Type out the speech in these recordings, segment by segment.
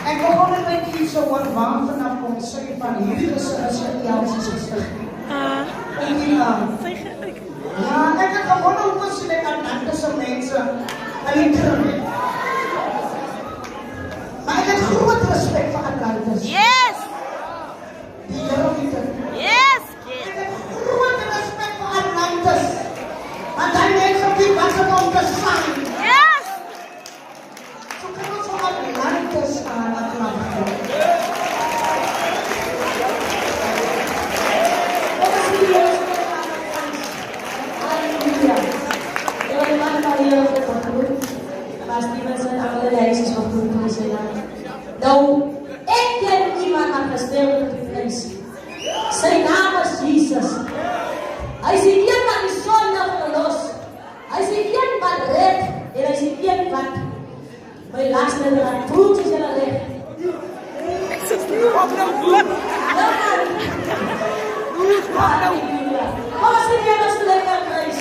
En begonnen met iets zo wat warm vanaf ons zeggen van hier, dus als je die alles is gesteld. En die ja, en ik heb gewoon ook als je dit aan andere mensen aan die terug. Maar ik heb groot respect voor Atlantis. Yes! Die Jeroen. Yes, Ik kid! heb groot respect voor Atlantis. Want hij weet op die wat het om te zijn. Yes! Zo kunnen we voor Atlantis gaan, Atlantis. Wat is die eerste Halleluja. Ik wil iemand van hier op de kant doen. Maar Steven zijn alle lijstjes van groepen zijn. Nou, ik ken iemand aan gesteld op de vlees. Zijn naam is Jezus. Hij is die een wat die zonde verlos. Hij is die een wat red. En hij is die een wat bij laatste wat trots is in de leg. Ik zit nu op de vlug. Halleluja. Kom eens in hier als de lekker prijs.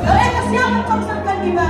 Yo, kasi ako pagsakan di ba?